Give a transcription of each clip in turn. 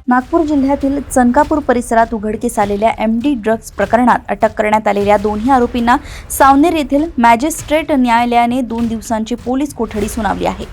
नागपूर जिल्ह्यातील चनकापूर परिसरात उघडकीस आलेल्या एमडी ड्रग्ज प्रकरणात अटक करण्यात आलेल्या दोन्ही आरोपींना सावनेर येथील मॅजिस्ट्रेट न्यायालयाने 2 दिवसांची पोलीस कोठडी सुनावली आहे।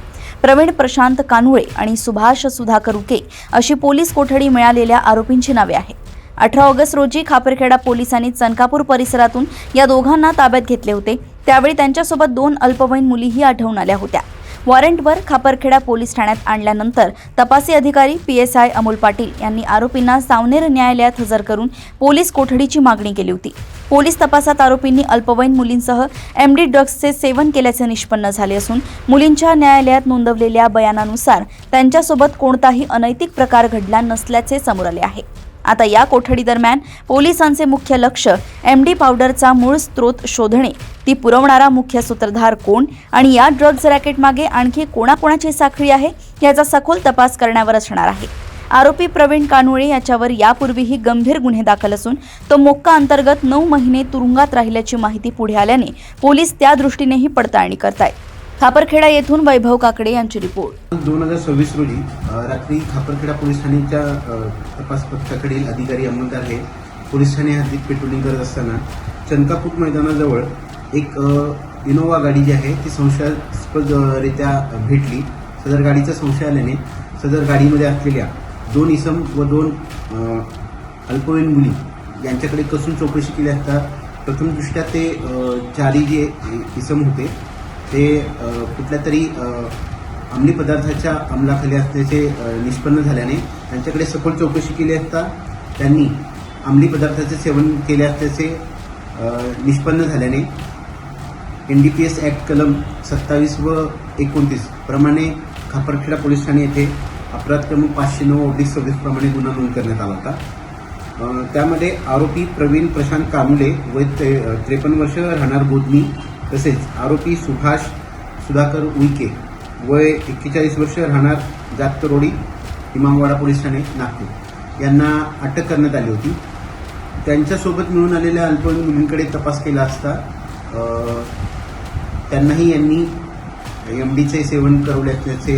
प्रवीण प्रशांत कानुळे आणि सुभाष सुधाकर उके अशी पोलीस कोठडी मिळालेल्या आरोपींची नावे आहेत। 18 ऑगस्ट रोजी खापरखेडा पोलिसांनी चनकापूर परिसरातून या दोघांना ताब्यात घेतले होते। त्यावेळी त्यांच्यासोबत 2 अल्पवयीन मुलीही आढळून आल्या होत्या। वॉरंटवर खापरखेडा पोलीस ठाण्यात आणल्यानंतर तपासी अधिकारी PSI अमोल पाटील यांनी आरोपींना सावनेर न्यायालयात हजर करून पोलीस कोठडीची मागणी केली होती। पोलीस तपासात आरोपींनी अल्पवयीन मुलींसह एमडी ड्रग्जचे सेवन केल्याचे निष्पन्न झाले असून मुलींच्या न्यायालयात नोंदवलेल्या बयानानुसार त्यांच्यासोबत कोणताही अनैतिक प्रकार घडला नसल्याचे समोर आले आहे। आता या कोठडी दरम्यान पोलिसांचे मुख्य लक्ष एमडी पावडरचा मूळ स्रोत शोधणे, ती पुरवणारा मुख्य सूत्रधार कोण आणि या ड्रग्ज रॅकेट मागे आणखी कोणाकोणाची साखळी आहे याचा सखोल तपास करण्यावर असणार आहे। आरोपी प्रवीण कानुळे याच्यावर यापूर्वीही गंभीर गुन्हे दाखल असून तो मोक्का अंतर्गत 9 महिने तुरुंगात राहिल्याची माहिती पुढे आल्याने पोलीस त्या दृष्टीनेही पडताळणी करतायत। खापरखेडा येथून वैभव काकडे यांची रिपोर्ट। 2026 रोजी रात्री खापरखेडा पोलीस ठाण्याच्या तपास पथकाकडील अधिकारी अंमलदार हे पोलीस ठाणे हद्दीत पेट्रोलिंग करत असताना चनकापूर मैदानाजवळ एक इनोवा गाडी जी आहे ती संशयास्पदरित्या भेटली। सदर गाडीचा संशय आल्याने सदर गाडीमध्ये असलेल्या 2 इसम व 2 अल्पवयीन मुली यांच्याकडे कसून चौकशी केली असता प्रथमदृष्ट्या ते 4 जे इसम होते ते कुठल्या तरी अंमली पदार्थाच्या अंमलाखाली असल्याचे निष्पन्न झाल्याने त्यांच्याकडे सखोल चौकशी केली असता त्यांनी अंमली पदार्थाचे सेवन केले असल्याचे निष्पन्न झाल्याने NDPS ॲक्ट कलम 27 व 29 प्रमाणे खापरखेडा पोलीस ठाणे येथे अपराध क्रमांक 509/26 प्रमाणे गुन्हा नोंद करण्यात आला होता। त्यामध्ये आरोपी प्रवीण प्रशांत कानुळे वय 53 वर्ष राहणार गोदनी, तसेच आरोपी सुभाष सुधाकर उईके वय 41 वर्ष राहणार जातकरोडी, इमामवाडा पोलीस ठाणे नागपूर यांना अटक करण्यात आली होती। त्यांच्यासोबत मिळून आलेल्या अल्पवयीन मुलींकडे तपास केला असता त्यांनाही यांनी एमडीचे सेवन करवले असल्याचे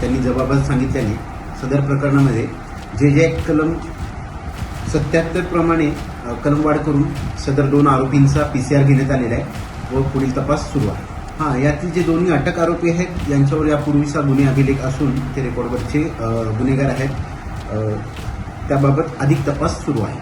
त्यांनी जबाबात सांगितल्याने सदर प्रकरणामध्ये जे कलम 77 प्रमाणे कलमवाढ करून सदर 2 आरोपींचा PCR घेण्यात आलेला आहे व पुढील तपास सुरू आहे। यातील जे दोन्ही अटक आरोपी आहेत यांच्यावर यापूर्वीचा गुन्हे अभिलेख असून ते रेकॉर्डवरचे गुन्हेगार आहेत। त्याबाबत अधिक तपास सुरू आहे।